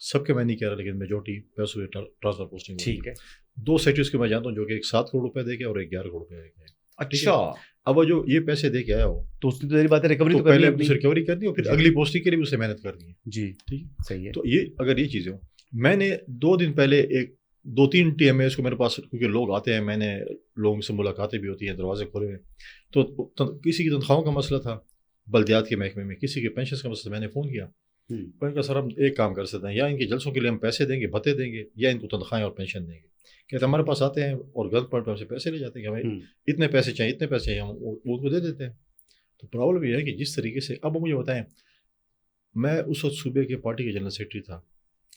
سب کے میں نہیں کہہ رہا لیکن میجورٹی پیسوں کی ٹرانسفر پوسٹنگ ٹھیک ہے. 2 سیکٹرز کے میں جانتا ہوں جو کہ ایک 7 کروڑ روپے دے کے اور ایک 11 کروڑ روپے دے کے. اچھا, اب وہ جو یہ پیسے دے کے آیا ہو تو اس نے تو بات ہے ریکوری تو تو کرنی پہلے ہے. ریکوری کرنی اور پھر اگلی پوسٹنگ کے لیے اسے محنت کرنی ہے. جی ٹھیک صحیح ہے. تو یہ اگر یہ چیزیں ہوں, میں نے 2 دن پہلے 2-3 TMAs کو میرے پاس, کیونکہ لوگ آتے ہیں, میں نے لوگوں سے ملاقاتیں بھی ہوتی ہیں, دروازے کھولے ہوئے, تو کسی کی تنخواہوں کا مسئلہ تھا بلدیات کے محکمے میں, کسی کے پینشنز کا مسئلہ, میں نے فون کیا, میں نے کہا سر ہم ایک کام کر سکتے ہیں, یا ان کے جلسوں کے لیے ہم پیسے دیں گے, بھتے دیں گے, یا ان کو تنخواہیں اور پینشن دیں گے. کہتے ہمارے پاس آتے ہیں اور گن پوائنٹ پہ ہم سے پیسے لے جاتے ہیں کہ ہمیں اتنے پیسے چاہیے, اتنے پیسے چاہیے, ہم ان کو دے دیتے ہیں. تو پرابلم یہ ہے کہ جس طریقے سے, اب مجھے بتائیں, میں اس وقت صوبے کے پارٹی کے جنرل سیکرٹری تھا,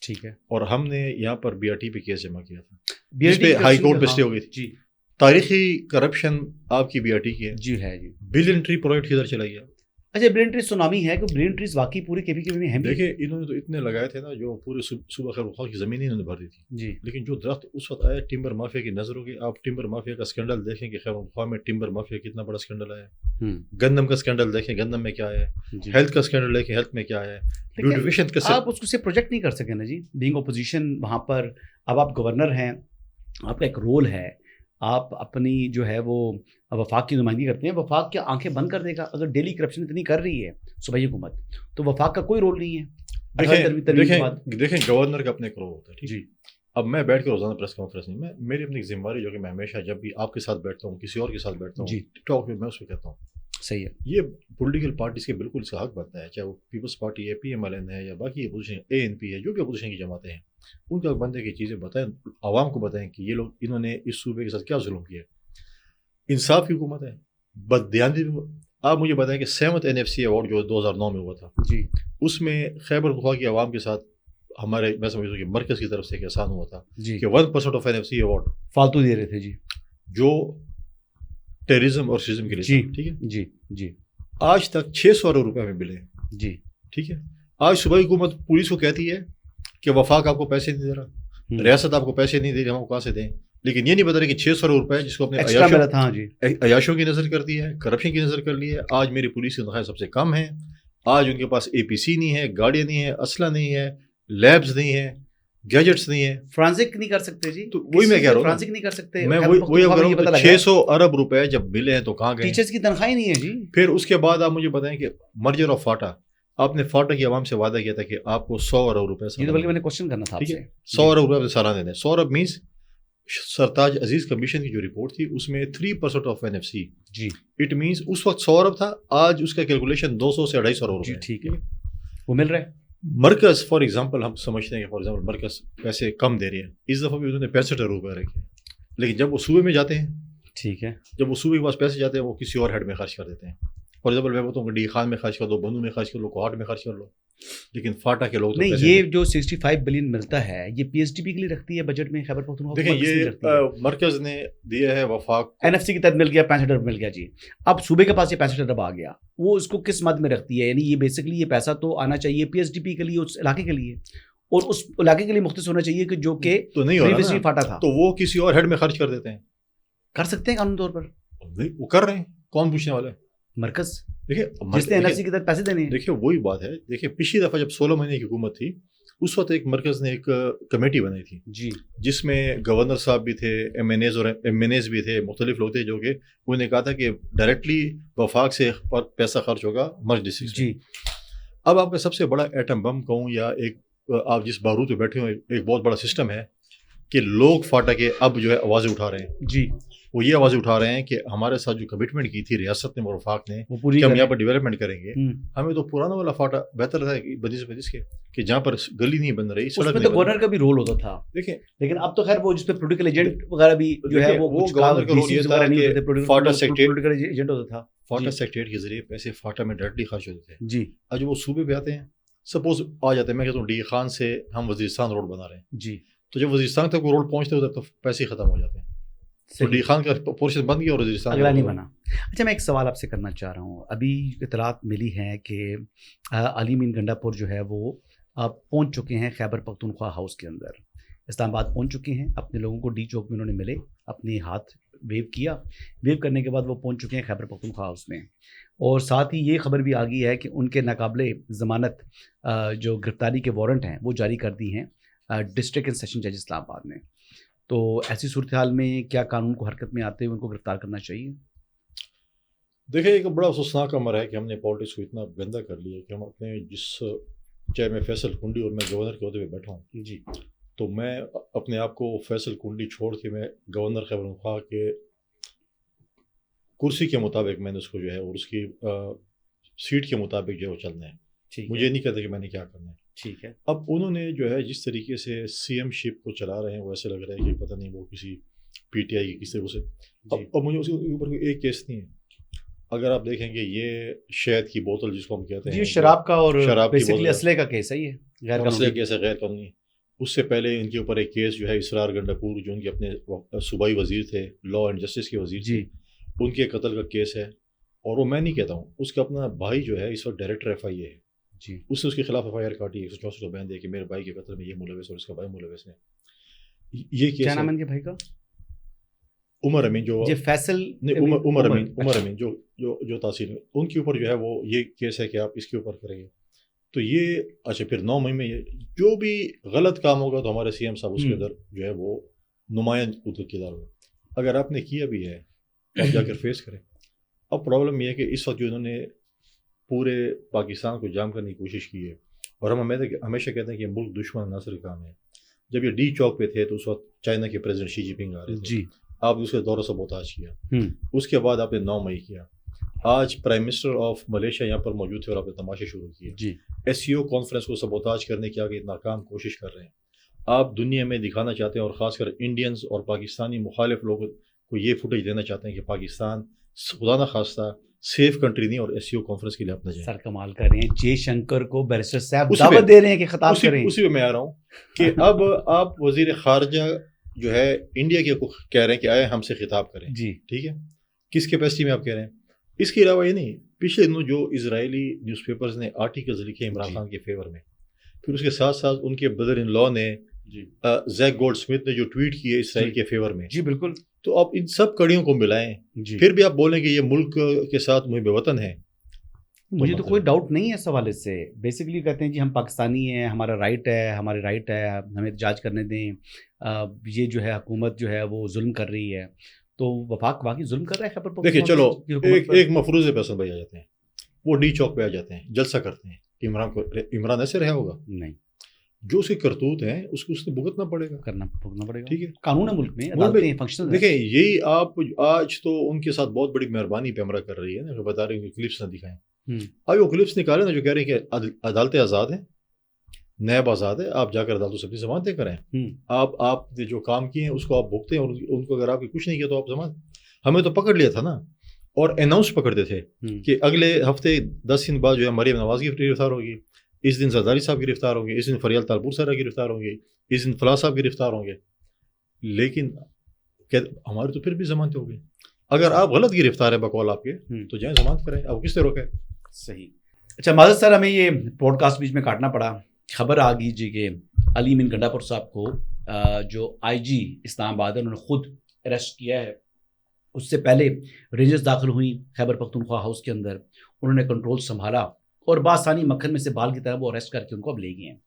ٹھیک ہے, اور ہم نے یہاں پر BRT پہ کیس جمع کیا تھا, BRT جس پہ ہائی کورٹ پہ اسٹے ہو گئی تھی. جی تاریخی کرپشن آپ کی BRT کی ہے. جی ہے جی. بلین ٹری پروجیکٹ کدھر چلا گیا؟ اچھا, برین ٹریز سونامی ہے کہ برین ٹریز واقعی پورے KPK میں ہیں. دیکھیں انہوں نے تو اتنے لگائے تھے نا, جو پورے صوبہ خیر بخار کی زمین انہوں نے بھر دی تھی. جی, لیکن جو درخت اس وقت آیا ٹمبر مافیا کی نظر ہوگی. آپ ٹمبر مافیا کا اسکینڈل دیکھیں کہ خیر بخار میں ٹمبر مافیا کتنا بڑا اسکینڈل آیا. گندم کا اسکینڈل دیکھیں, گندم میں کیا ہے. ہیلتھ کا اسکینڈل دیکھیں, ہیلتھ میں کیا ہے. بیوٹیفیشن کا آپ اس کو سے پروجیکٹ نہیں کر سکے نا جی, بینگ اپوزیشن وہاں پر. اب آپ گورنر ہیں, آپ کا ایک رول ہے, آپ اپنی جو ہے وہ وفاق کی نمائندگی کرتے ہیں. وفاق کیا آنکھیں بند کر دے گا اگر ڈیلی کرپشن اتنی کر رہی ہے صوبائی حکومت؟ تو وفاق کا کوئی رول نہیں ہے. دیکھیں گورنر کا اپنے ایک رول ہوتا ہے. جی, اب میں بیٹھ کے روزانہ پریس کانفرنس نہیں, میں میری اپنی ذمہ داری جو کہ میں ہمیشہ جب بھی آپ کے ساتھ بیٹھتا ہوں, کسی اور کے ساتھ بیٹھتا ہوں, جی, ٹاک میں اس کو کہتا ہوں. صحیح ہے. یہ پولیٹیکل پارٹیز کے بالکل اس کا حق بنتا ہے, چاہے وہ پیپلز پارٹی ہے, PMLN ہے, یا باقی اپوزیشن ANP ہے, جو بھی اپوزیشن کی جماعتیں ہیں, ان کا بندے کی چیزیں بتائیں, عوام کو بتائیں کہ یہ لوگ انہوں نے اس صوبے کے ساتھ کیا ظلم کیا. انصاف کی حکومت ہے, بددیانتی. آپ مجھے بتائیں کہ 7th NFC ایوارڈ جو 2009 میں ہوا تھا, جی, اس میں خیبر پختونخوا کی عوام کے ساتھ ہمارے, میں سمجھتا ہوں کہ مرکز کی طرف سے ایک احسان ہوا تھا جی, کہ 1% آف NFC ایوارڈ فالتو دے رہے تھے. جی, جو ٹیررزم اور سیزم کے لیے. جی, ٹھیک ہے. جی, جی, آج تک 600 ارب روپے میں ملے. جی, ٹھیک ہے. آج صوبائی حکومت پولیس کو کہتی ہے کہ وفاق آپ کو پیسے نہیں دے رہا, ریاست آپ کو پیسے نہیں دے رہی, ہم کو کہاں سے دیں. لیکن یہ نہیں بتا رہے کہ 600 ارب روپے جس کو اپنے عیاشوں کی نظر کرتی ہے, کرپشن کی نظر کر لی ہے. آج میری پولیس کی تنخواہیں سب سے کم ہیں. آج ان کے پاس APC نہیں ہے, گاڑیاں نہیں ہیں, اسلحہ نہیں ہے, لیبز نہیں ہیں, گیجٹس نہیں ہیں. فرانسک نہیں کر سکتے. جی, تو وہی میں کہہ رہا ہوں, فرانسک نہیں کر سکتے. میں وہی کہہ رہا ہوں, 600 ارب روپے جب ملے ہیں تو کہاں گئے؟ ٹیچرز کی تنخواہیں نہیں ہے. جی, پھر اس کے بعد آپ مجھے بتائیں کہ مرجر آف فاٹا, آپ نے فاٹا کی عوام سے وعدہ کیا تھا کہ آپ کو 100 ارب روپے, یہ تو بلکہ میں نے کوشچن کرنا تھا آپ سے, 100 ارب روپے سالانہ دینے. 100 ارب مینس سرتاج عزیز کمیشن کی جو رپورٹ تھی اس میں 3% آف NFC. جی, اٹ مینس اس وقت 100 ارب تھا, آج اس کا کیلکولیشن 200 سے 250 ارب روپے. ٹھیک ہے, وہ مل رہا ہے. مرکز فار ایگزامپل ہم سمجھتے ہیں کہ فار ایگزامپل مرکز پیسے کم دے رہی ہے, اس دفعہ بھی انہوں نے 65 ارب روپے رکھے, لیکن جب وہ صوبے میں جاتے ہیں, ٹھیک ہے, جب وہ صوبے کے پاس پیسے جاتے ہیں وہ کسی اور ہیڈ میں خرچ کر دیتے ہیں. فار ایگزامپل میں بتاؤں کہ ڈی خان میں خرچ کر دو, بنو میں خرچ کر لو, کوہاٹ میں خرچ کر لو, لیکن فاٹا کے لوگ نہیں. یہ جو 65 بلین ملتا ہے یہ PSDP کے لیے رکھتی ہے بجٹ میں خیبر پختونخوا. دیکھیں یہ مرکز نے دیا ہے, وفاق NFC کے تحت مل گیا, 65 ارب مل گیا. جی, اب صوبے کے پاس یہ 65 ارب آ گیا, وہ اس کو کس مد میں رکھتی ہے؟ یعنی یہ بیسکلی یہ پیسہ تو آنا چاہیے PSDP کے لیے, اس علاقے کے لیے, اور اس علاقے کے لیے مختص ہونا چاہیے کہ جو کہ تو نہیں ہو رہا فاٹا تھا, تو وہ کسی اور ہیڈ میں خرچ کر دیتے ہیں. کر سکتے ہیں قانون طور پر, وہ کر رہے ہیں, کون پوچھنے والا ہے؟ مرکز. دیکھیں جس نے NFC کے تحت پیسے دینے ہیں. دیکھیں وہی بات ہے, دیکھیں پچھلی دفعہ جب 16 مہینے کی حکومت تھی اس وقت ایک مرکز نے ایک کمیٹی بنائی تھی. جی, جس میں گورنر صاحب بھی تھے, MNAs اور MNAs بھی تھے, مختلف لوگ تھے, جو کہ انہوں نے کہا تھا کہ ڈائریکٹلی وفاق سے پیسہ خرچ ہوگا مرج ڈسٹرکٹ. جی, اب آپ کا سب سے بڑا ایٹم بم کہوں یا ایک آپ جس بارود پہ بیٹھے ہوئے, ایک بہت بڑا سسٹم ہے کہ لوگ فاٹا کے اب جو ہے آوازیں اٹھا رہے ہیں. جی, وہ یہ آوازیں اٹھا رہے ہیں کہ ہمارے ساتھ جو کمٹمنٹ کی تھی ریاست نے, وفاق نے, کہ ہم یہاں پر ڈیولپمنٹ کریں گے, ہمیں تو پرانا والا فاٹا بہتر تھا بدیس کے, کہ جہاں پر گلی نہیں بن رہی, اس میں تو گورنر کا بھی رول ہوتا تھا. دیکھیں لیکن اب تو خیر وہ جس پہ پولیٹیکل ایجنٹ وغیرہ بھی جو ہے وہ گورنر کا رول یہ تھا کہ فاٹا پولیٹیکل ایجنٹ ہوتا تھا. فاٹا سیکریٹریٹ کے ذریعے پیسے فاٹا میں ڈائریکٹلی خرچ ہوتے تھے. جی, آج وہ صوبے پہ آتے ہیں, سپوز آ جاتے ہیں, میں کہتا ہوں ڈی خان سے ہم وزیرستان روڈ بنا رہے ہیں. جی, تو جب وزیرستان تک وہ روڈ پہنچتے ہوتے تو پیسے ختم ہو جاتے ہیں. تو ڈی خان کا پورشن بند گیا اور وزیرستان اگلا نہیں بنا. اچھا, میں ایک سوال آپ سے کرنا چاہ رہا ہوں. ابھی اطلاعات ملی ہیں کہ علی مین گنڈا پور جو ہے وہ پہنچ چکے ہیں خیبر پختونخوا ہاؤس کے اندر, اسلام آباد پہنچ چکے ہیں, اپنے لوگوں کو ڈی چوک میں انہوں نے ملے, اپنے ہاتھ ویو کیا. ویو کرنے کے بعد وہ پہنچ چکے ہیں خیبر پختونخوا ہاؤس میں, اور ساتھ ہی یہ خبر بھی آ گئی ہے کہ ان کے ناقابل ضمانت جو گرفتاری کے وارنٹ ہیں وہ جاری کر دی ہیں ڈسٹرکٹ اینڈ سیشن جج اسلام آباد نے. تو ایسی صورتحال میں کیا قانون کو حرکت میں آتے ہوئے ان کو گرفتار کرنا چاہیے؟ دیکھیں ایک بڑا افسوسناک امر ہے کہ ہم نے پالیٹکس کو اتنا گندا کر لیا کہ ہم اپنے چاہے میں فیصل کنڈی اور میں گورنر کے عہدے پہ بیٹھا ہوں جی, تو میں اپنے آپ کو فیصل کنڈی چھوڑ کے میں گورنر خیبر پختونخوا کے کرسی کے مطابق میں نے اس کو جو ہے اور اس کی سیٹ کے مطابق جو ہے وہ چلنا ہے. مجھے نہیں کہتا کہ میں نے کیا کرنا ہے. ٹھیک ہے. اب انہوں نے جو ہے جس طریقے سے سی ایم شپ کو چلا رہے ہیں وہ ایسے لگ رہا ہے کہ پتہ نہیں وہ کسی پی ٹی آئی کی کس طرح سے. اب مجھے اس کے اوپر کوئی ایک کیس نہیں ہے. اگر آپ دیکھیں گے یہ شہد کی بوتل جس کو ہم کہتے ہیں شراب کا اور شراب کی بوتل اسلحے کا کیس ہے, یہ غیر قانونی کیس ہے, غیر قانونی. اس سے پہلے ان کے اوپر ایک کیس جو ہے اسرار گنڈاپور جو ان کے اپنے صوبائی وزیر تھے, لا اینڈ جسٹس کے وزیر جی, ان کے قتل کا کیس ہے. اور وہ میں نہیں کہتا ہوں, اس کا اپنا بھائی جو ہے اس وقت ڈائریکٹر ایف آئی اے ہے جی, اس نے اس کے خلاف ایف آئی آر کاٹی 164 کا بیان دیا کہ میرے بھائی کے قتل میں یہ ملوث اور اس کا بھائی ملوث ہے. یہ کیس کیا نام ہے ان کے بھائی کا؟ عمر امین, جو یہ فیصل عمر امین جو تحصیل میں ان کے اوپر جو ہے وہ یہ کیس ہے کہ آپ اس کے اوپر کریں گے. تو یہ اچھا پھر 9 مئی میں جو بھی غلط کام ہوگا تو ہمارے سی ایم صاحب اس کے اندر جو ہے وہ نمایاں کردار ہوگا. اگر آپ نے کیا بھی ہے تو آپ جا کر فیس کریں. اب پرابلم یہ ہے کہ اس وقت جو انہوں نے پورے پاکستان کو جام کرنے کی کوشش کی ہے, اور ہم ہمیشہ کہتے ہیں کہ ملک دشمن نہ صرف کام ہے. جب یہ ڈی چوک پہ تھے تو اس وقت چائنا کے پریزیڈنٹ شی جن پنگ آ رہے تھے جی, آپ نے اس کے دورہ سبوتاج کیا. اس کے بعد آپ نے 9 مئی کیا. آج پرائم منسٹر آف ملیشیا یہاں پر موجود تھے اور آپ نے تماشے شروع کیے جی. ایس سی او کانفرنس کو سبوتاج کرنے کی آگے ناکام کوشش کر رہے ہیں. آپ دنیا میں دکھانا چاہتے ہیں اور خاص کر انڈینز اور پاکستانی مخالف لوگوں کو یہ فوٹیج دینا چاہتے ہیں کہ پاکستان خدا نہ خواستہ سیف کنٹری نہیں, اور ایس سی او کانفرنس کے لیے آپ نہ جائیں. سر کمال کر رہے ہیں, جے شنکر کو بیرسٹر صاحب دعوت دے رہے ہیں کہ خطاب کریں. اسی پہ میں آ رہا ہوں کہ اب آپ وزیر خارجہ جو ہے انڈیا کے کہہ رہے ہیں کہ آئے ہم سے خطاب کریں جی, ٹھیک ہے, کس کیپیسٹی میں آپ کہہ رہے ہیں. اس کے علاوہ یہ نہیں, پچھلے دنوں جو اسرائیلی نیوز پیپرز نے آرٹیکلز لکھے عمران خان کے فیور میں, پھر اس کے ساتھ ساتھ ان کے بدر ان لا نے زیک گولڈ اسمتھ نے جو ٹویٹ کیے اسرائیل کے فیور میں جی بالکل. تو آپ ان سب کڑیوں کو ملائیں پھر بھی آپ بولیں کہ یہ ملک کے ساتھ محب وطن ہے. مجھے تو کوئی ڈاؤٹ نہیں ہے اس حوالے سے. بیسیکلی کہتے ہیں جی ہم پاکستانی ہیں, ہمارا رائٹ ہے, ہمارے رائٹ ہے, ہمیں احتجاج کرنے دیں. یہ جو ہے حکومت جو ہے وہ ظلم کر رہی ہے, تو وفاق واقعی ظلم کر رہا ہے خیبر پختونخوا. دیکھیں چلو ایک مفروضے پہ بھائی آ جاتے ہیں, وہ ڈی چوک پہ آ جاتے ہیں, جلسہ کرتے ہیں. عمران ایسے رہا ہوگا نہیں, جو اس کی کرتوت ہیں اس کو اس نے بھگتنا پڑے گا, بھگتنا پڑے گا. ٹھیک ہے, قانون ہے ملک میں, عدالتیں فنکشنل. دیکھیں یہی آپ آج تو ان کے ساتھ بہت بڑی مہربانی پہ عمرہ کر رہی ہے نا, جو بتا رہے ہیں کہ کلپس نہ دکھائیں. ابھی وہ کلپس نکالے نا جو کہہ رہے ہیں کہ عدالتیں آزاد ہیں, نیب آزاد ہے, آپ جا کر عدالتوں سے اپنی ضمانتیں کریں. آپ نے جو کام کیے ہیں اس کو آپ بھگتے ہیں, اور ان کو اگر آپ نے کچھ نہیں کیا تو آپ ضمانت. ہمیں تو پکڑ لیا تھا نا, اور اناؤنس پکڑتے تھے کہ اگلے ہفتے 10 دن بعد جو ہے مریم نواز کی گرفتار ہوگی, اس دن زرداری صاحب گرفتار ہوں گے, اس دن فریال تالپور صاحب گرفتار ہوں گے, اس دن فلاں صاحب گرفتار ہوں گے. لیکن ہماری تو پھر بھی ضمانتیں ہو گئی. اگر آپ غلط گرفتار ہیں بقول آپ کے تو جائیں ضمانت کریں, آپ کس سے روکیں. صحیح. اچھا معذرت سر, ہمیں یہ پوڈ کاسٹ بیچ میں کاٹنا پڑا. خبر آ گئی جی کہ علی امین گنڈاپور صاحب کو جو آئی جی اسلام آباد ہے انہوں نے خود اریسٹ کیا ہے. اس سے پہلے رینجرز داخل ہوئیں خیبر پختونخوا ہاؤس کے اندر, انہوں نے کنٹرول سنبھالا اور بآسانی مکھن میں سے بال کی طرح وہ اریسٹ کر کے ان کو اب لے گئے ہیں.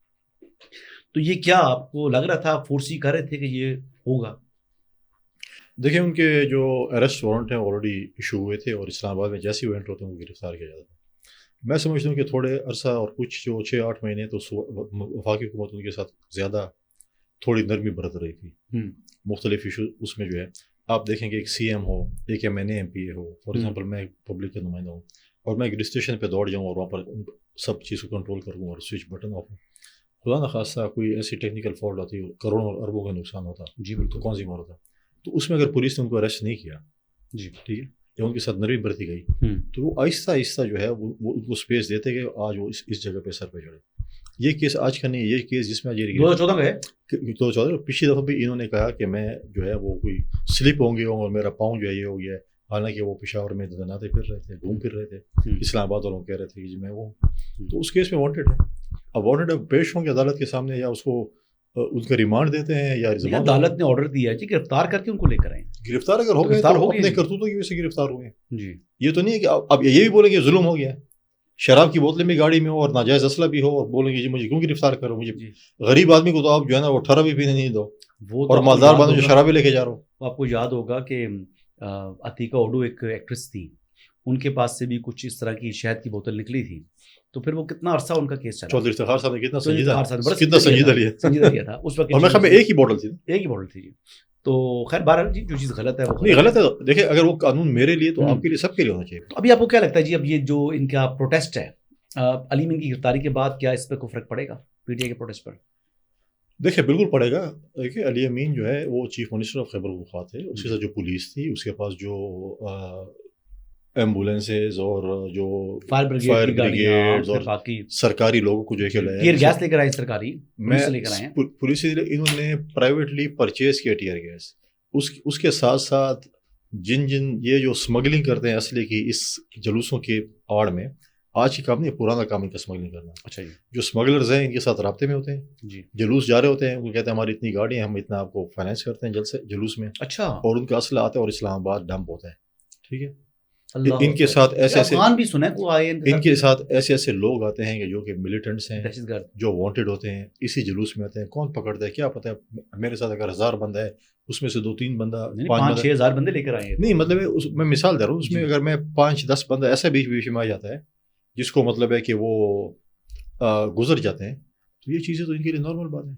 تو یہ کیا آپ کو لگ رہا تھا, فورسی کر رہے تھے کہ یہ ہوگا؟ دیکھیں ان کے جو اریسٹ وارنٹ ہیں آلریڈی ایشو ہوئے تھے, اور اسلام آباد میں جیسے ایونٹ ہوتے ہیں ان کو گرفتار کیا جاتا تھا. میں سمجھتا ہوں کہ تھوڑے عرصہ اور کچھ جو 6-8 مہینے تو وفاقی حکومت ان کے ساتھ زیادہ تھوڑی نرمی برت رہی تھی. مختلف ایشو اس میں جو ہے آپ دیکھیں کہ ایک سی ایم ہو, ایک M N A M P A ہو, فار ایگزامپل میں پبلک کا نمائندہ ہوں, اور میں ایک اسٹیشن پہ دوڑ جاؤں اور وہاں پر سب چیز کو کنٹرول کروں اور سوئچ بٹن آف ہوں, خدا نہ خواستہ کوئی ایسی ٹیکنیکل فالٹ ہوتی ہے, کروڑوں اور اربوں کا نقصان ہوتا جی بالکل, کون سی مار ہوتا. تو اس میں اگر پولیس نے ان کو اریسٹ نہیں کیا جی ٹھیک ہے, یا ان کے ساتھ نرمی برتی گئی, تو وہ آہستہ آہستہ جو ہے وہ ان کو اسپیس دیتے گئے, آج وہ اس جگہ پہ سر پہ چڑھے. یہ کیس آج کا نہیں, یہ کیس جس میں 2014 کا ہے, 2014 پچھلی دفعہ بھی انہوں نے کہا کہ میں جو ہے وہ کوئی سلپ ہوں گے اور میرا پاؤں جو ہے یہ ہو گیا ہے, حالانکہ وہ پشاور میں دناتے پھر رہے تھے, گھوم پھر رہے تھے, اسلام آباد والوں کہہ رہے تھے کہ جی میں وہ. تو اس کیس میں وانٹیڈ ہے. اب وانٹیڈ پیش ہوں گے عدالت کے سامنے, یا اس کو ان کا ریمانڈ دیتے ہیں یا ضمانت. عدالت نے آرڈر دیا ہے جی گرفتار کر کے ان کو لے کر آئیں. گرفتار اگر ہو گئے گرفتار تو ہو گئے اپنے جی. کرتوتوں کی وجہ سے گرفتار ہوئے ہیں جی. یہ تو نہیں ہے کہ اب یہ بھی بولیں گے ظلم ہو گیا, شراب کی بوتلیں بھی گاڑی میں ہو اور ناجائز اسلحہ بھی ہو اور بولیں گے جی مجھے کیوں گرفتار کرو, مجھے جی. غریب آدمی کو تو آپ جو ہے نا وہ 18 بھی پینے نہیں دو, وہ اور مالدار بندوں جو شرابیں لے کے جا رہا ہو. آپ کو یاد ہوگا کہ عتیقہ اوڈو ایک ایکٹریس تھی, ان کے پاس سے بھی کچھ اس طرح کی شہد کی بوتل نکلی تھی, تو پھر وہ کتنا عرصہ ان کا کیس چلا. چودھری افتخار صاحب نے کتنا کتنا سنجیدہ لیا تھا اس وقت. اور میں خیال میں ایک ہی بوٹل تھی, ایک ہی بوٹل تھی جی. تو خیر بہرحال جی جو چیز غلط ہے وہ نہیں غلط ہے. دیکھیں اگر وہ قانون میرے لیے تو آپ کے لیے سب کے لیے ہونا چاہیے. تو ابھی آپ کو کیا لگتا ہے جی, اب یہ جو ان کا پروٹیسٹ ہے علی امین کی گرفتاری کے بعد, کیا اس پہ کوئی فرق پڑے گا پی ٹی آئی کے پروٹیسٹ پر؟ دیکھیں بالکل پڑے گا. دیکھیں علی امین جو ہے وہ chief minister of Khyber Pakhtunkhwa تھے, اس کے ساتھ جو پولیس تھی, اس کے پاس جو ایمبولینسز اور جو فائر بریگیڈ اور باقی سرکاری لوگوں کو جو ہے ٹیئر گیس لے کر آئے, سرکاری پولیس انہوں نے پرائیویٹلی پرچیز کیا ٹیئر گیس. اس کے ساتھ ساتھ جن یہ جو اسمگلنگ کرتے ہیں اسلحے کی اس جلوسوں کے آڑ میں, آج کی کام نہیں پرانا کام ان کا اسمگلنگ کرنا. اچھا جی. جو اسمگلرز ہیں ان کے ساتھ رابطے میں ہوتے ہیں جی. جلوس جا رہے ہوتے ہیں, وہ کہتے ہیں ہماری اتنی گاڑیاں, ہم اتنا آپ کو فائنینس کرتے ہیں جلوس میں. اچھا. اور ان کا اسلحہ آتا ہے اور اسلام آباد ڈمپ ہوتا ہے. ٹھیک ہے. ان کے ساتھ ایسے لوگ آتے ہیں کہ جو کہ ملیٹنٹس ہیں, جو وانٹیڈ ہوتے ہیں, اسی جلوس میں آتے ہیں. کون پکڑتا ہے کیا پتہ ہے, میرے ساتھ اگر 1000 بندہ ہے اس میں سے 2-3 بندہ 5-6 ہزار بندے لے کر آئے ہیں. نہیں مطلب ہے میں مثال دے رہا ہوں, اس میں اگر میں 5-10 بندہ ایسا بیچ میں آ جاتا ہے جس کو مطلب ہے کہ وہ گزر جاتے ہیں, تو یہ چیزیں تو ان کے لیے نارمل بات ہے.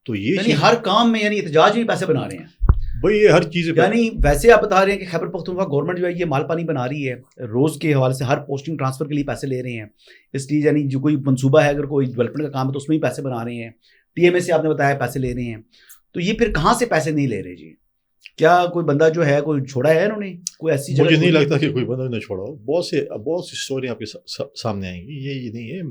تو یہ ہر کام میں یعنی احتجاج میں پیسے بنا رہے ہیں بھائی, یہ ہر چیز یعنی ویسے آپ بتا رہے ہیں کہ خیبر پختونخوا گورنمنٹ جو ہے یہ مال پانی بنا رہی ہے, روز کے حوالے سے ہر پوسٹنگ ٹرانسفر کے لیے پیسے لے رہے ہیں. اس لیے یعنی جو کوئی منصوبہ ہے, اگر کوئی ڈیولپمنٹ کا کام ہے تو اس میں ہی پیسے بنا رہے ہیں. ٹی ایم اے سے آپ نے بتایا پیسے لے رہے ہیں, تو یہ پھر کہاں سے پیسے نہیں لے رہے جی؟ کیا کوئی بندہ جو ہے کوئی چھوڑا ہے انہوں نے کوئی ایسی جگہ؟ مجھے نہیں لگتا کہ کوئی بندہ نے چھوڑا ہو. بہت سی اسٹوری آپ کے سامنے آئیں گی. یہ نہیں ہے,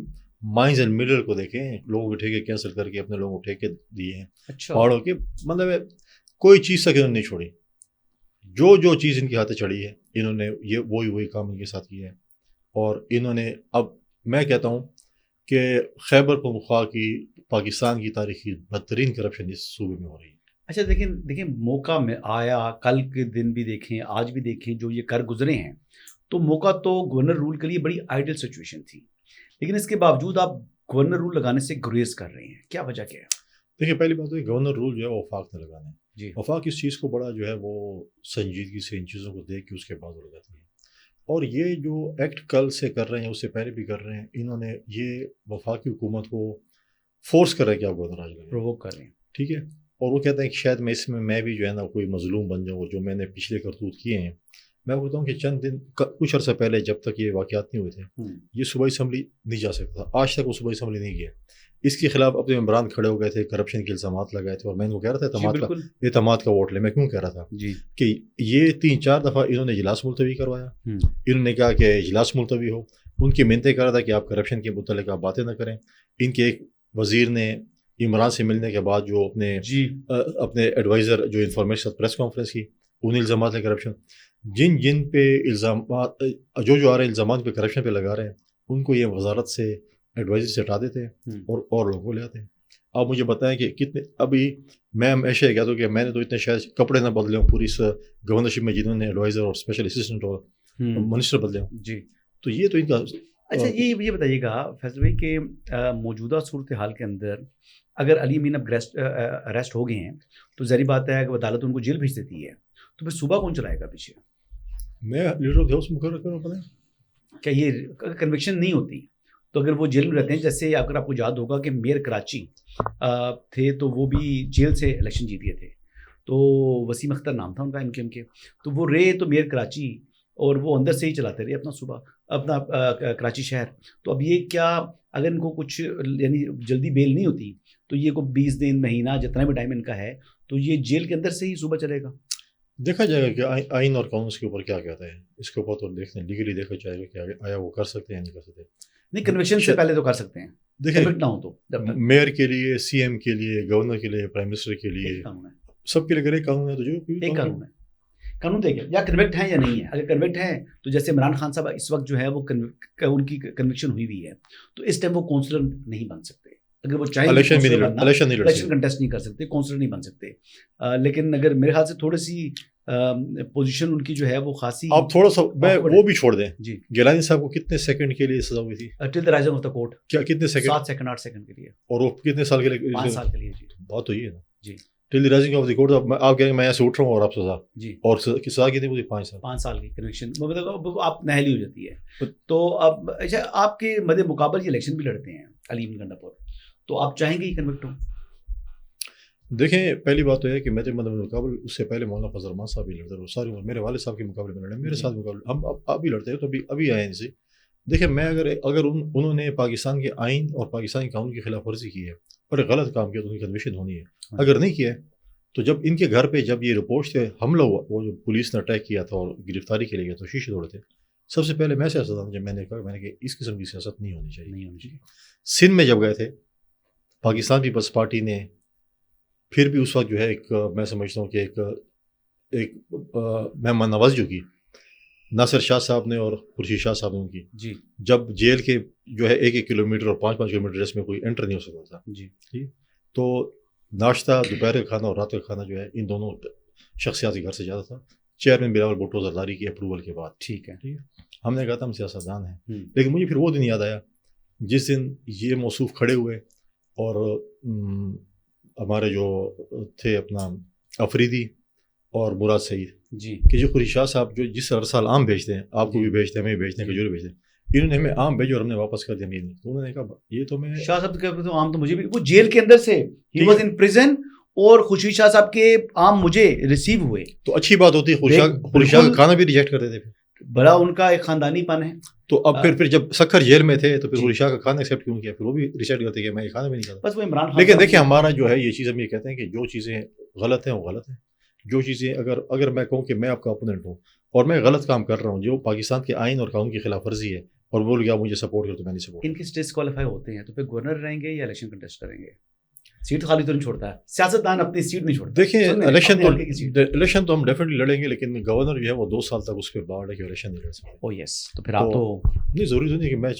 مائنز اینڈ ملر کو دیکھیں, لوگوں کے ٹھیکے کینسل کر کے اپنے لوگوں کو ٹھیکے دیے ہیں. اچھا. پہاڑوں کے مطلب ہے کوئی چیز تک انہوں نے نہیں چھوڑی. جو چیز ان کے ہاتھ چڑھی ہے انہوں نے یہ وہی کام ان کے ساتھ کیا ہے. اور انہوں نے, اب میں کہتا ہوں کہ خیبر پختونخوا کی پاکستان کی تاریخی بدترین کرپشن اس صوبے میں ہو رہی ہے. اچھا دیکھیں موقع میں آیا, کل کے دن بھی دیکھیں, آج بھی دیکھیں, جو یہ کر گزرے ہیں, تو موقع تو گورنر رول کے لیے بڑی آئیڈل سچویشن تھی, لیکن اس کے باوجود آپ گورنر رول لگانے سے گریز کر رہے ہیں. کیا وجہ کیا ہے؟ دیکھیے پہلی بات تو گورنر رول جو ہے وہ وفاق نے لگانا ہے. جی. وفاق اس چیز کو بڑا جو ہے وہ سنجیدگی سے ان چیزوں کو دیکھ کے اس کے بعد لگاتی ہے. اور یہ جو ایکٹ کل سے کر رہے ہیں, اس سے پہلے بھی کر رہے ہیں, انہوں نے یہ وفاقی حکومت کو فورس کر رہا ہے کہ آپ گورنر راج لگائیں, پرووک کر رہے ہیں. ٹھیک ہے. اور وہ کہتے ہیں کہ شاید میں اس میں بھی جو ہے نا کوئی مظلوم بن جاؤں, جو میں نے پچھلے کرتوت کیے ہیں. میں بولتا ہوں کہ چند دن کچھ عرصہ پہلے جب تک یہ واقعات نہیں ہوئے تھے, یہ صوبائی اسمبلی نہیں جا سکتا تھا. آج تک وہ صوبائی اسمبلی نہیں گیا. اس کے خلاف اپنے ممبران کھڑے ہو گئے تھے, کرپشن کے الزامات لگائے تھے, اور میں ان کو کہہ رہا تھا اعتماد کا ووٹ لے. میں کیوں کہہ رہا تھا کہ یہ 3-4 دفعہ انہوں نے اجلاس ملتوی کروایا. انہوں نے کہا کہ اجلاس ملتوی ہو, ان کی منتیں کر رہا تھا کہ آپ کرپشن کے متعلق آپ باتیں نہ کریں. ان کے ایک وزیر نے عمران سے ملنے کے بعد جو اپنے ایڈوائزر جو انفارمیشن پریس کانفرنس کی, ان الزامات ہے کرپشن, جن پہ الزامات جو آ رہے ہیں الزامات پہ کرپشن پہ لگا رہے ہیں, ان کو یہ وزارت سے ایڈوائزر سے ہٹا دیتے ہیں اور لوگوں کو لے آتے ہیں. آپ مجھے بتائیں کہ کتنے, ابھی میں ہمیشہ یہ کہتا ہوں کہ میں نے تو اتنے شاید کپڑے نہ بدلے ہوں پوری اس گورنرشپ میں جنہوں نے ایڈوائزر اور اسپیشل اسسٹنٹ اور منسٹر بدلے ہوں. جی. تو یہ تو ان کا. اچھا یہ بتائیے گا فیصل بھائی کہ موجودہ صورتحال کے اندر اگر علی امین اب اریسٹ ہو گئے ہیں تو ظاہری بات ہے کہ عدالت ان کو جیل بھیج دیتی ہے, تو پھر صوبہ کون چلائے گا پیچھے؟ میں لیڈر آف ہاؤس مقرر کروں. پتہ کیا یہ کنوکشن نہیں ہوتی تو اگر وہ جیل میں رہتے ہیں, جیسے اگر آپ کو یاد ہوگا کہ میئر کراچی تھے تو وہ بھی جیل سے الیکشن جیت گئے تھے, تو وسیم اختر نام تھا ان کا, ان کے تو وہ رہے تو میئر کراچی, اور وہ اندر سے ہی چلاتے رہے اپنا صوبہ, اپنا کراچی شہر. تو اب یہ کیا اگر ان کو کچھ یعنی جلدی بیل نہیں ہوتی تو یہ کو 20 دن مہینہ جتنا بھی ٹائم ان کا ہے, تو یہ جیل کے اندر سے ہی صوبہ چلے گا؟ دیکھا جائے گا کہ آئین اور قانون کے اوپر کیا کہتا ہے, اس کے اوپر تو دیکھتے ہیں, لیگلی دیکھا جائے گا کہ آیا وہ کر سکتے ہیں یا نہیں کر سکتے. نہیں, کنوکشن سے پہلے تو کر سکتے ہیں. دیکھیں نہ ہو تو میئر کے لیے, سی ایم کے لیے, گورنر کے لیے, پرائم منسٹر کے لیے, سب کے لیے ایک قانون ہے. تو جو ایک قانون ہے, قانون دیکھیں یا کنوکٹ ہیں یا نہیں ہے. اگر کنوکٹ ہیں تو جیسے عمران خان صاحب اس وقت جو ہے وہ ان کی کنوکشن ہوئی ہے, تو اس ٹائم وہ کونسلر نہیں بن سکتے. اگر وہ چاہیں الیکشن بھی نہیں الیکشن لڑ کنٹیسٹ نہیں کر سکتے، کونسلر نہیں بن سکتے، لیکن اگر میرے خیال سے تھوڑی سی پوزیشن ان کی جو ہے وہ خاصی آپ تھوڑا سا وہ بھی چھوڑ دیں. جی گیلانی صاحب کو کتنے سیکنڈ کے لیے سزا ہوئی تھی؟ Till the rising of the court, کیا کتنے سیکنڈ؟ 7 سیکنڈ 8 سیکنڈ کے لیے، اور وہ کتنے سال کے لیے؟ 5 سال کے لیے. جی بات تو یہ ہے نا جی. ٹل دی رائزنگ آف دی کورٹ. آپ کہیں گے میں یہاں سے اٹھ رہا ہوں اور آپ سزا، جی، اور سزا کتنی ہوتی؟ 5 سال. 5 سال کی کنوکشن، مطلب آپ نہلی ہو جاتی ہے. تو اب اچھا آپ کے مد مقابل یہ الیکشن بھی لڑتے ہیں علی امین گنڈا پور، تو آپ چاہیں گے یہ کنوکٹ ہوں؟ دیکھیں پہلی بات تو ہے کہ میرے مدد مقابل اس سے پہلے مولانا فضل الرحمان صاحب بھی لڑتے ہیں، ساری عمر میرے والد صاحب کے مقابلے میں لڑے، میرے ساتھ مقابلے ہم اب بھی لڑتے ہیں، تو ابھی آئے ہیں سے. دیکھیں میں اگر انہوں نے پاکستان کے آئین اور پاکستان کے قانون کی خلاف ورزی کی ہے اور ایک غلط کام کیا تو ان کی کنوکشن ہونی ہے. اگر نہیں کیا تو جب ان کے گھر پہ جب یہ رپورٹس تھے حملہ ہوا، وہ جو پولیس نے اٹیک کیا تھا اور گرفتاری کے لیے گیا تو شیشے توڑے تھے، سب سے پہلے میں سیاستدان جب میں نے کہا اس قسم کی سیاست نہیں ہونی چاہیے. سندھ میں جب گئے تھے پاکستان پیپلز پارٹی نے پھر بھی اس وقت جو ہے ایک میں سمجھتا ہوں کہ ایک مہمان نواز جو کی ناصر شاہ صاحب نے اور خورشید شاہ صاحب نے ان کی، جی، جب جیل کے جو ہے 1-1 کلومیٹر اور 5-5 کلومیٹر اس میں کوئی انٹر نہیں ہو سکتا تھا. جی، تو ناشتہ دوپہر کا کھانا اور رات کا کھانا جو ہے ان دونوں شخصیات کے گھر سے زیادہ تھا، چیئرمین بلاول بھٹو زرداری کی اپروول کے بعد. ٹھیک ہے. ہم نے کہا تھا ہم سیاستدان ہیں، لیکن مجھے پھر وہ دن یاد آیا جس دن یہ موصوف کھڑے ہوئے اور ہمارے جو تھے اپنا افریدی اور مراد سعید، جی، کہ جو خورشید شاہ صاحب جو جس ہر سال آم بیچتے ہیں، آپ کو بھی بیچتے ہیں، ہمیں بھی بیچتے ہیں، کھجورے بیچتے ہیں، انہوں نے ہمیں آم بھیجے اور ہم نے واپس کر دیا. تو انہوں نے کہا یہ تو میں شاہ صاحب کے آم تو مجھے بھی، وہ جیل کے اندر سے ہی واز ان پریزن، اور خورشید شاہ صاحب کے آم مجھے ریسیو ہوئے تو اچھی بات ہوتی ہے. خورشید شاہ کا کھانا بھی ریجیکٹ کرتے تھے، بڑا ان کا ایک خاندانی پن ہے. تو اب پھر جب سکھر جیل میں تھے تو پھر خورشید شاہ کا کھانا ایکسیپٹ کیوں کیا؟ پھر وہ بھی ریجیکٹ کرتے کہ میں یہ کھانا بھی نہیں کھاتا. بس وہ عمران خان. لیکن دیکھیں ہمارا جو ہے یہ چیز ہم یہ کہتے ہیں کہ جو چیزیں غلط ہیں وہ غلط ہیں. جو چیزیں اگر میں کہوں کہ میں آپ کا اپوننٹ ہوں اور میں غلط کام کر رہا ہوں جو پاکستان کے آئین اور قانون کی خلاف ورزی ہے اور بول گیا مجھے سپورٹ کرو تو میں نہیں سپورٹ. ان کے اسٹیٹس کوالیفائی ہوتے ہیں تو پھر گورنر رہیں گے یا الیکشن کنٹیسٹ کریں گے؟ سیٹ خالی تو نہیں چھوڑتا ہے سیاستدان، اپنی سیٹ نہیں چھوڑتا. دیکھیں الیکشن تو ہم ڈیفینیٹلی لڑیں گے، لیکن گورنر جو ہے وہ 2 سال تک اس کے بعد ہے کہ الیکشن نہیں لڑ سکتے. او یس، تو پھر آپ تو نہیں ضروری تو نہیں کہ میں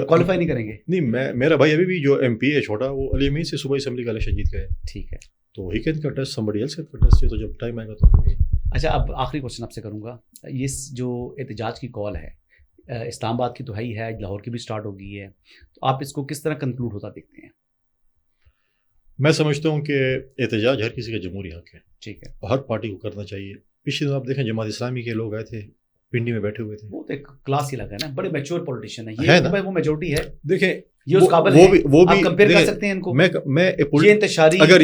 کوالیفائی نہیں کریں گے. نہیں، میرا بھائی ابھی بھی جو ایم پی ہے چھوٹا، وہ علی امین سے صوبائی اسمبلی کا الیکشن جیت گئے. ٹھیک ہے. تو he can contest somebody else can contest, تو جب ٹائم آئے گا تو. اچھا اب آخری کوشچن آپ سے کروں گا. یہ جو احتجاج کی کال ہے اسلام آباد کی تو ہے ہی ہے، لاہور کی بھی سٹارٹ ہو گئی ہے، تو آپ اس کو کس طرح کنکلوڈ ہوتا دیکھتے ہیں؟ میں سمجھتا ہوں کہ احتجاج ہر کسی کا جمہوری حق ہے. ٹھیک ہے. ہر پارٹی کو کرنا چاہیے. پچھلے دن آپ دیکھیں جماعت اسلامی کے لوگ آئے تھے، پنڈی میں بیٹھے ہوئے تھے. وہ تو ایک کلاس کی لگا ہے نا، بڑے میچور پولیٹیشین ہے یہ، وہ میجورٹی ہے. دیکھیں یہ اس قابل ہے، آپ کمپیئر کر سکتے ہیں ان کو. میں یہ انتشاری اگر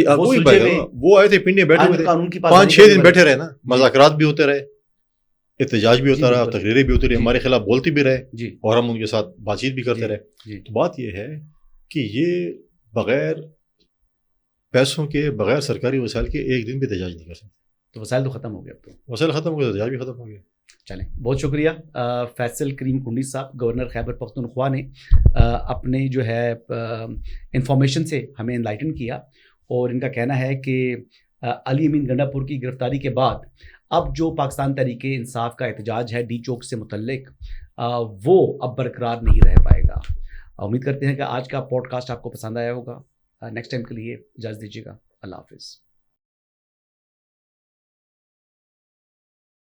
وہ آئے تھے پنڈی میں بیٹھے ہوئے تھے، قانون کی 5-6 دن بیٹھے رہے نا، مذاکرات بھی ہوتے رہے، احتجاج بھی ہوتا رہا، تقریریں بھی ہوتی رہی، ہمارے خلاف بولتے بھی رہے اور ہم ان کے ساتھ بات چیت بھی کرتے رہے. تو بات یہ ہے کہ یہ بغیر پیسوں کے، بغیر سرکاری وسائل کے ایک دن بھی احتجاج نہیں کر سکتے. تو وسائل تو ختم ہو گیا، اب تو وسائل ختم ہو گئے، احتجاج بھی ختم ہو گیا. چلیں، بہت شکریہ فیصل کریم کنڈی صاحب، گورنر خیبر پختونخوا نے اپنے جو ہے انفارمیشن سے ہمیں انلائٹن کیا، اور ان کا کہنا ہے کہ علی امین گنڈا پور کی گرفتاری کے بعد اب جو پاکستان تحریک انصاف کا احتجاج ہے ڈی چوک سے متعلق وہ اب برقرار نہیں رہ پائے گا. امید کرتے ہیں کہ آج کا پوڈ کاسٹ آپ کو پسند آیا ہوگا. نیکسٹ ٹائم کے لیے اجازت دیجیے گا. اللہ حافظ.